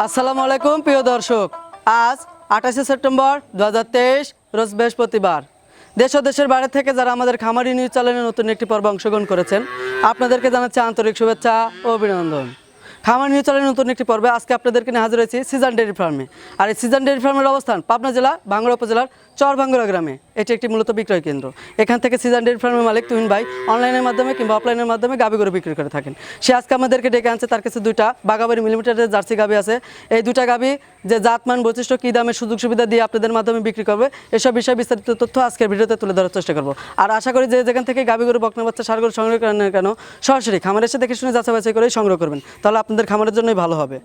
আসসালামু আলাইকুম প্রিয় দর্শক, আজ 28শে সেপ্টেম্বর 2023 রোজ বৃহস্পতিবার। দেশ ও দেশের বাইরে থেকে যারা আমাদের খামারি নিউজ চ্যানেলের নতুন একটি পর্ব অংশগ্রহণ করেছেন, আপনাদেরকে জানাচ্ছি আন্তরিক শুভেচ্ছা ও অভিনন্দন। খামারি নিউজ চ্যানেলের নতুন একটি পর্বে আজকে আপনাদেরকে নিয়ে হাজির হয়েছি সিজন ডেইরি ফার্মে। আর এই সিজন ডেইরি ফার্মের অবস্থান পাবনা জেলা ভাঙ্গুড়া উপজেলার চরভাঙ্গুড়া গ্রামে। এটি একটি মূলত বিক্রয় কেন্দ্র। এখান থেকে সিজন ডেইরি ফার্মের মালিক তুহিন ভাই অনলাইনের মাধ্যমে কিংবা অফলাইনের মাধ্যমে গাভী গরু বিক্রি করে থাকেন। সে আজকে আমাদেরকে ডেকে আনছে, তার কাছে দুইটা বাগাবাড়ি মিলিমিটারের জার্সি গাভী আছে। এই দুটা গাভী যে জাতমান বৈশিষ্ট্য, কী দামের সুযোগ সুবিধা দিয়ে আপনাদের মাধ্যমে বিক্রি করবে, এসব বিষয়ে বিস্তারিত তথ্য আজকের ভিডিওতে তুলে ধরার চেষ্টা করবো। আর আশা করি যে যেখান থেকে গাভী গরু, বকনা বাচ্চা, ষাঁড় গরু সংগ্রহ করেন না কেন, সরাসরি খামারে এসে দেখে শুনে যাচাই বাছাই করেই সংগ্রহ করবেন, তাহলে আপনাদের খামারের জন্যই ভালো হবে।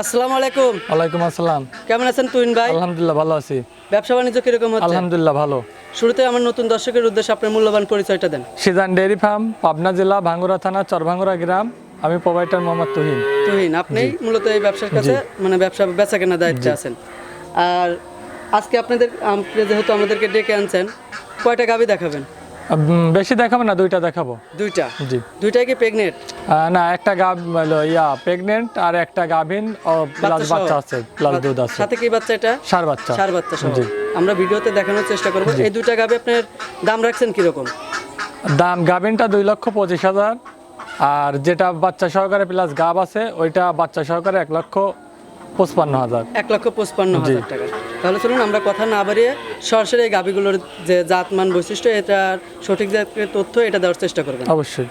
আসসালামু আলাইকুম। ওয়ালাইকুম আসসালাম। কেমন আছেন তুহিন ভাই? আলহামদুলিল্লাহ ভালো আছি। ব্যবসা বাণিজ্য কিরকম হচ্ছে? আলহামদুলিল্লাহ ভালো। শুরুতে আমার নতুন দর্শকের উদ্দেশ্যে আপনার মূল্যবান পরিচয়টা দেন। সিজান ডেইরি ফার্ম, পাবনা জেলা ভাঙ্গুড়া থানা, চরভাঙ্গুড়া গ্রাম। আমি প্রোভাইডার মোহাম্মদ তুহিন। তুহিন, আপনি মূলত এই ব্যবসার কাছে মানে ব্যবসা বেচা কেনার দায়িত্বে আছেন। আর আজকে আপনি যেহেতু আমাদেরকে ডেকে আনছেন, কয়টা গাভী দেখাবেন? বেশি দেখাবো না, দুইটা দেখাবো। দুইটা? জি। দুইটাই কি প্রেগনেন্ট? না, একটা গাভ প্রেগনেন্ট আর একটা গাভিন ও প্লাস বাচ্চা আছে, প্লাস দুধ আছে। সাথে কি বাচ্চা? এটা ষাঁড় বাচ্চা। ষাঁড় বাচ্চা সহ। আমরা ভিডিওতে দেখানোর চেষ্টা করব। এই দুইটা গাভী আপনার দাম রাখছেন কি রকম? দাম গাভিনটা 2,25,000, আর যেটা বাচ্চা সহকারে প্লাস গাভ আছে ওইটা বাচ্চা সহকারে 1,55,000। 1,55,000 টাকা। তাহলে চলুন আমরা কথা না বাড়িয়ে সরাসরি এই গাভীগুলোর যে জাতমান বৈশিষ্ট্য, এটার সঠিক জাতের তথ্য এটা দেওয়ার চেষ্টা করবেন। অবশ্যই।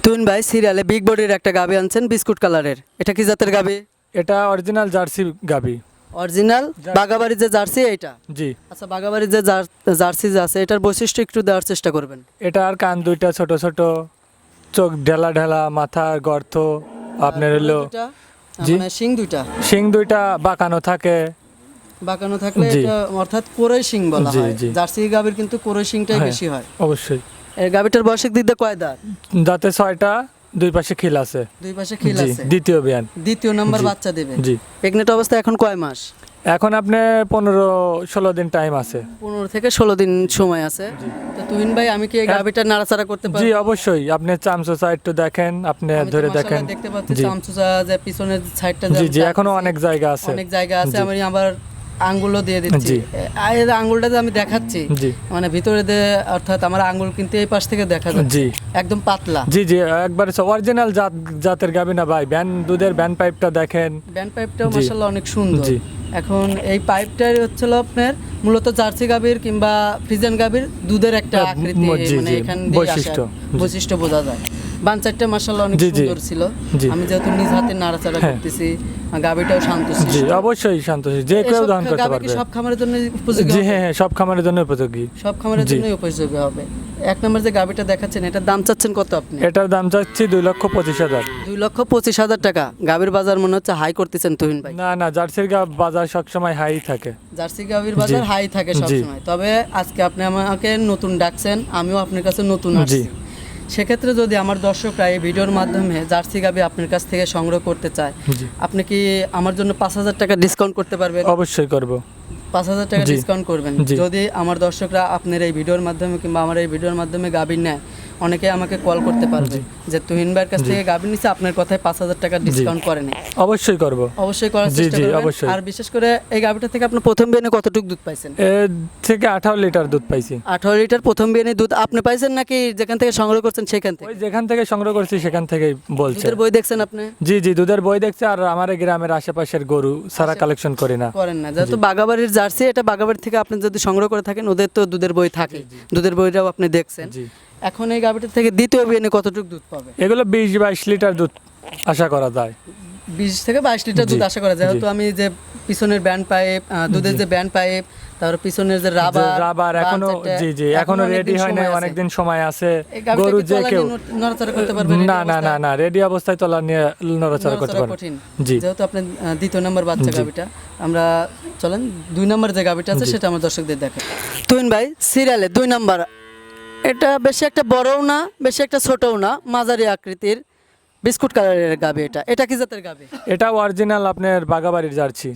তুহিন ভাই সিরিয়ালে বিগ বডির একটা গাভী আনছেন, বিস্কুট কালারের। এটা কি জাতের গাভী? এটা অরিজিনাল জার্সি গাভী। অরিজিনাল বাগাবাড়ির যে জার্সি এইটা? জি। আচ্ছা, বাগাবাড়ির যে জার্সি আছে এটার বৈশিষ্ট্য একটু দেওয়ার চেষ্টা করবেন। এটা আর কান দুইটা ছোট ছোট, চোখ ঢেলা ঢেলা, মাথার গর্ত আপনার হলো। মানে শিং দুইটা বাঁকানো থাকে। বাঁকানো থাকলে এটা অর্থাৎ কোরই শিং বলা হয়। জার্সি গাভীর কিন্তু কোরই শিংটাই বেশি হয়। অবশ্যই। এই গাভীটার বয়সের দিক দিয়ে কয় দাঁত? দাঁতে 6টা, দুই পাশে খিল আছে। দুই পাশে খিল আছে। দ্বিতীয় বিয়ান, দ্বিতীয় নাম্বার বাচ্চা দেবে। জি। প্রেগনেন্ট অবস্থা এখন কয় মাস? এখন আপনি 15-16 দিন টাইম আছে। 15 থেকে 16 দিন সময় আছে। তো তুহিন ভাই, আমি কি এই গাভীটা নাড়াচাড়া করতে পারবো? জি অবশ্যই। আপনি চামচা একটু দেখেন, আপনি ধরে দেখেন। দেখতে পাচ্ছি চামচা যে পিছনের সাইডটা। জি জি, এখনো অনেক জায়গা আছে। অনেক জায়গা আছে। আমি আবার আঙ্গুলও দিয়ে দিচ্ছি। এই আঙ্গুলটা যে আমি দেখাচ্ছি, মানে ভিতরে অর্থাৎ আমার আঙ্গুল কিন্তু এই পাশ থেকে দেখা যাচ্ছে। জি, একদম পাতলা। জি জি, একবারে অরিজিনাল জাতের গাভী না ভাই। দুধের ব্যান পাইপটা দেখেন। ব্যান পাইপটাও মাশাআল্লাহ অনেক সুন্দর। জি। এখন এই পাইপটাই হচ্ছিল আপনার মূলত জার্সি গাভীর কিংবা ফ্রিজিয়ান গাভীর দুধের একটা আকৃতি, মানে এখান দিয়ে বৈশিষ্ট্য বোঝা যায়। বানচারটা মাশাআল্লাহ অনেক সুন্দর ছিল। আমি যেহেতু নিজ হাতে নাড়াচাড়া করতেছি, গাভীটাও শান্ত ছিল। জি অবশ্যই শান্ত ছিল, যে কেউ দহন করতে পারবে। সব খামারের জন্য উপযোগী? জি হ্যাঁ, সব খামারের জন্য উপযোগী। সব খামারের জন্য উপযোগী হবে। এক নম্বর যে গাভীটা দেখাচ্ছেন, এটার দাম চাচ্ছেন কত আপনি? এটার দাম চাচ্ছি 2,25,000। 2,25,000 টাকা। গাভীর বাজার মনে হচ্ছে হাই করতেছেন তুহিন ভাই। না না, জার্সির বাজার সবসময় হাই থাকে। জার্সি গাভীর বাজার হাই থাকে সবসময়। তবে আজকে আপনি আমাকে নতুন ডাকছেন, আমিও আপনার কাছে নতুন আসছি। সেক্ষেত্রে যদি আমার দর্শকরা এই ভিডিওর মাধ্যমে জার্সি গাভী আপনার কাছ থেকে সংগ্রহ করতে চায়, আপনি কি আমার জন্য 5,000 টাকা ডিসকাউন্ট করতে পারবেন? অবশ্যই করব। 5,000 টাকা ডিসকাউন্ট করবেন যদি আমার দর্শকরা আপনার এই ভিডিওর মাধ্যমে কিংবা আমার এই ভিডিওর মাধ্যমে গাভী নেয়। অনেকে আমাকে কল করতে পারবে যে তুহিন ভাইয়ের কাছ থেকে গাভী নিচ্ছে, আপনার কথায় 5,000 টাকা ডিসকাউন্ট করে নেয়। অবশ্যই করব। অবশ্যই করার চেষ্টা করবেন। আর বিশেষ করে এই গাভীটা থেকে আপনি প্রথম বিয়ানে কতটুকু দুধ পাইছেন? এর থেকে 18 লিটার দুধ পাইছি। 18 লিটার প্রথম বিয়ানে দুধ আপনি পাইছেন নাকি যেখান থেকে সংগ্রহ করছেন সেখান থেকে? ওই যেখান থেকে সংগ্রহ করছি সেখান থেকেই বলছে। দুধের বই দেখছেন আপনি? জি জি, দুধের বই দেখছি। আর আমার গ্রামের আশেপাশের গরু সারা কালেকশন করি না। করেন না? যেহেতু বাগাবাড়ির জার্সি, এটা বাগাবাড়ি থেকে আপনি যদি সংগ্রহ করে থাকেন, ওদের তো দুধের বই থাকে। দুধের বইটাও আপনি দেখছেন। এখন এই গাভীটা থেকে দ্বিতীয় বিয়ানে কতটুকু দুধ পাবে? এগুলো 20-22 লিটার দুধ আশা করা যায়। 20 থেকে 22 লিটার দুধ আশা করা যায়। যেহেতু আমি যে পিছনের ব্যান্ড পাইপ, দুধের যে ব্যান্ড পাইপ, তার পিছনের যে রাবার এখনো জি জি এখনো রেডি হয় না, অনেকদিন সময় আছে। গরু যে কেউ নড়াচড়া করতে পারবে না না না না রেডি অবস্থায় তোলা নিয়ে নড়াচড়া করতে পারবে। জি যেহেতু আপনি দ্বিতীয় নম্বর বাচ্চা গাবিটা, আমরা চলেন 2 নম্বর যে গাবিটা আছে সেটা আমার দর্শকদের দেখেন। তুহিন ভাই সিরিয়ালে 2 নম্বর, এটা বেশি একটা বড়ও না বেশি একটা ছোটও না, মাঝারি আকৃতির বিস্কুট কালারের গাবি। এটা কি জাতের গাবি? এটা অরিজিনাল আপনার বাগাবাড়ির জার্সি।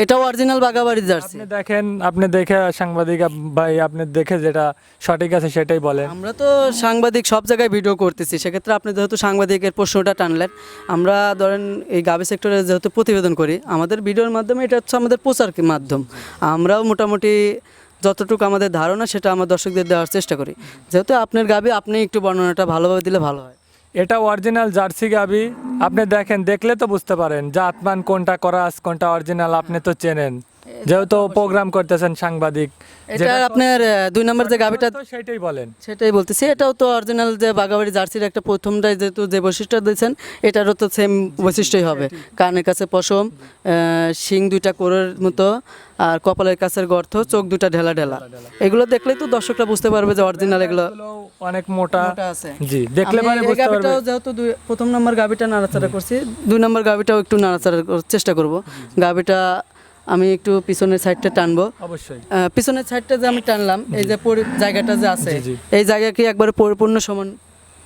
এটাও অরিজিনাল বাগাবাড়ির জার্সি। আপনি দেখেন, আপনি দেখে সাংবাদিক ভাই আপনি দেখে যেটা সঠিক আছে সেটাই বলেন। আমরা তো সাংবাদিক সব জায়গায় ভিডিও করতেছি, সেক্ষেত্রে আপনি যেহেতু সাংবাদিকের প্রশ্নটা টানলেন, আমরা ধরেন এই গাবি সেক্টরে যেহেতু প্রতিবেদন করি, আমাদের ভিডিওর মাধ্যমে এটা হচ্ছে আমাদের প্রচার মাধ্যম। আমরাও মোটামুটি যতটুকু আমাদের ধারণা সেটা আমার দর্শকদের দেওয়ার চেষ্টা করি। যেহেতু আপনার গাবি, আপনি একটু বর্ণনাটা ভালোভাবে দিলে ভালো হয়। এটা অরিজিনাল জার্সি গাবি। আপনি দেখেন, দেখলে তো বুঝতে পারেন জাতমান কোনটা করাস কোনটা অরিজিনাল, আপনি তো চেনেন যেহেতু প্রোগ্রাম করতেছেন সাংবাদিক। এটা আপনার 2 নম্বর যে গাবিটা, তো সেটাই বলেন। সেটাই বলতেছি, এটাও তো অরিজিনাল যে বাগাবাড়ি জার্সির একটা প্রথমটাই যেহেতু যে বৈশিষ্ট্য দিয়েছেন, এটারও তো সেম বৈশিষ্ট্যই হবে। কানের কাছে পশম, শিং 2টা কোরের মতো, আর কপালের কাছের গর্ত, চোখ 2টা ঢেলা ঢেলা। এগুলো দেখলেই তো দর্শকরা বুঝতে পারবে যে অরিজিনাল। এগুলো অনেক মোটা আছে। জি, দেখলে আমি পরে এই বুঝতে পারবে। গাবিটাও যেহেতু প্রথম নম্বর গাবিটা নাড়াচাড়া করছি, 2 নম্বর গাবিটাও একটু নাড়াচাড়া করার চেষ্টা করব। গাবিটা আমি একটু পিছনের সাইডটা টানবো। অবশ্যই পিছনের সাইডটা যে আমি টানলাম, এই যে জায়গাটা যে আছে, জি, জি। এই জায়গা কি একবারে পরিপূর্ণ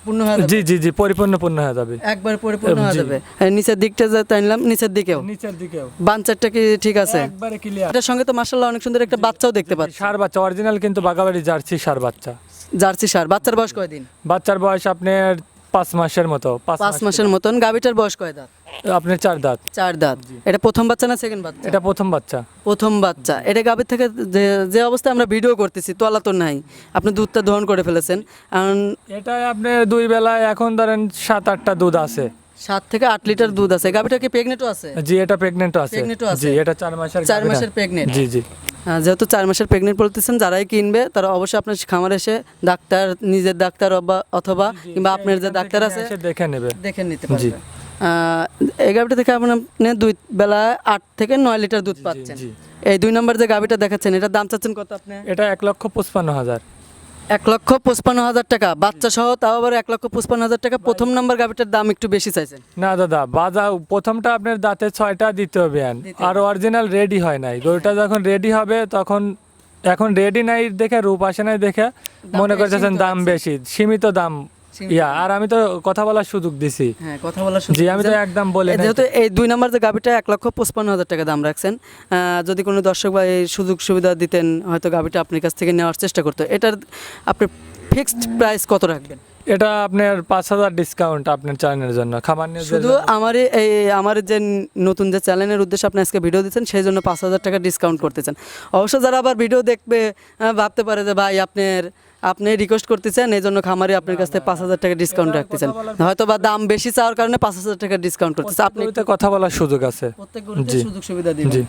পূর্ণ হয়ে যাবে? জি জি জি পরিপূর্ণ হয়ে যাবে। একবার পরিপূর্ণ হয়ে জি। যাবে। নিচের দিকটা যে টানলাম, নিচের দিকেও নিচের দিকেও বাঞ্চারটা কি ঠিক আছে? একবারে ক্লিয়ার। এটার সঙ্গে তো মাশাআল্লাহ অনেক সুন্দর একটা বাচ্চাও দেখতে পাচ্ছি। ষাঁড় বাচ্চা, অরিজিনাল কিন্তু বাগাবাড়ি জার্সি ষাঁড় বাচ্চা। জার্সি ষাঁড়। বাচ্চার বয়স কয়দিন? বাচ্চার বয়স আপনার 5 মাসের মতো। 5 মাসের মতন। গাবিটার বয়স কয় দাঁত? আপনার 4 দাঁত। 4 দাঁত। এটা প্রথম বাচ্চা না সেকেন্ড বাচ্চা? এটা প্রথম বাচ্চা। প্রথম বাচ্চা। এটা গাবির থেকে যে অবস্থায় আমরা ভিডিও করতেছি, তোলা তো নাই, আপনি দুধটা দহন করে ফেলেছেন। কারণ এটা আপনার 2 বেলায় এখন ধরেন 7-8টা দুধ আছে। 7 থেকে 8 লিটার দুধ আছে। গাবিটা কি প্রেগনেন্টও আছে? জি, এটা প্রেগন্যান্টও আছে। প্রেগনেন্টও আছে। জি, এটা 4 মাসের 4 মাসের প্রেগনেন্ট। জি জি যেহেতু 4 মাসের প্রেগনেন্ট বলতেছেন, যারাই কিনবে তারা অবশ্যই আপনার খামারে এসে ডাক্তার, নিজের ডাক্তার অথবা কিংবা আপনার যে ডাক্তার আছে এসে দেখে নেবে। দেখে নিতে পারবে। এই গাবিটা থেকে আপনি 2 বেলা 8 থেকে 9 লিটার দুধ পাচ্ছেন। জি। এই 2 নম্বর যে গাবিটা দেখাচ্ছেন, এটার দাম চাচ্ছেন কত আপনি? এটা 1,55,000। 1,55,000 টাকা বাচ্চা সহ, তাও আবার 1,55,000 টাকা। প্রথম নাম্বার গাবিটার দাম একটু বেশি চাইছেন। না দাদা, প্রথমটা আপনার দাঁতে 6টা, দ্বিতীয় বিয়ান আর অরিজিনাল রেডি হয় নাই। গরুটা যখন রেডি হবে তখন, এখন রেডি নাই দেখে, রূপ আসে নাই দেখে মনে করতেছেন দাম বেশি, সীমিত দাম। আর আমি তো কথা বলার সুযোগ দিছি। হ্যাঁ, কথা বলার সুযোগ। জি, আমি তো একদম বলে নাই। যেহেতু এই 2 নম্বর যে গাবিটা 1,55,000 টাকা দাম রাখছেন, যদি কোনো দর্শক বা এই সুযোগ সুবিধা দিতেন, হয়তো গাবিটা আপনার কাছ থেকে নেওয়ার চেষ্টা করতো। এটার আপনি ফিক্সড প্রাইস কত রাখবেন? এটা আপনার 5,000 ডিসকাউন্ট আপনার চ্যানেলের জন্য, খামার নিউজের শুধু আমার যে নতুন যে চ্যানেলের উদ্দেশ্যে আপনি আজকে ভিডিও দিচ্ছেন, সেই জন্য 5,000 টাকা ডিসকাউন্ট করতেছেন। অবশ্য যারা আবার ভিডিও দেখবে ভাবতে পারে যে ভাই আপনি রিকোয়েস্ট করতেছেন, এই জন্য খামারে আপনার কাছ থেকে 5,000 টাকা ডিসকাউন্ট রাখতেছেন, হয়তো বা দাম বেশি চাওয়ার কারণে 5,000 টাকা ডিসকাউন্ট করতেছে। আপনি গরুতে কথা বলার সুযোগ আছে। প্রত্যেক গরুতে জি। সুযোগ সুবিধা দিবেন। জি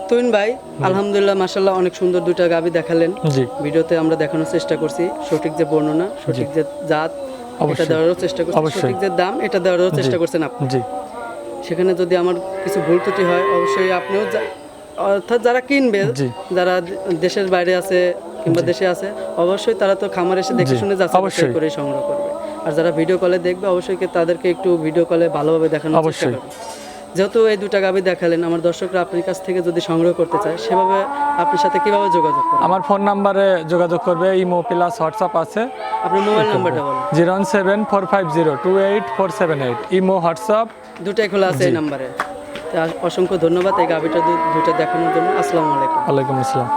তুহিন ভাই, আলহামদুলিল্লাহ মাশাআল্লাহ অনেক সুন্দর 2টা গাবি দেখালেন। জি ভিডিওতে আমরা দেখানোর চেষ্টা করছি সঠিক যে বর্ণনা, সঠিক যে জাত এটা অবশ্যই। দেওয়ারও চেষ্টা করছি, অবশ্যই। সঠিক যে দাম এটা দেওয়ারও চেষ্টা করছেন আপনি। জি সেখানে যদি আমার কিছু ভুল ত্রুটি হয়, অবশ্যই আপনিও অর্থাৎ যারা কিনবে, জি। যারা দেশের বাইরে আছে কিংবা দেশে আছে, অবশ্যই তারা তো খামারে এসে দেখে জি, শুনে যাচাই অবশ্যই। করে সংগ্রহ করবে। আর যারা ভিডিও কলে দেখবে, অবশ্যই তাদেরকে একটু ভিডিও কলে ভালোভাবে দেখানোর চেষ্টা অবশ্যই। করবে। যেহেতু এই 2টা গাবি দেখালেন, আমার দর্শকরা আপনার কাছ থেকে যদি সংগ্রহ করতে চায়, সেভাবে আপনার সাথে কিভাবে যোগাযোগ করবে? আমার ফোন নাম্বারে যোগাযোগ করবে, ইমো প্লাস হোয়াটসঅ্যাপ আছে। আপনার মোবাইল নাম্বারটা বলুন। 01745028478, ইমো হোয়াটসঅ্যাপ 2টাই খোলা আছে এই নাম্বারে। অসংখ্য ধন্যবাদ এই গাবিটা 2টা দেখানোর জন্য। আসসালামু আলাইকুম। ওয়ালাইকুম আসসালাম।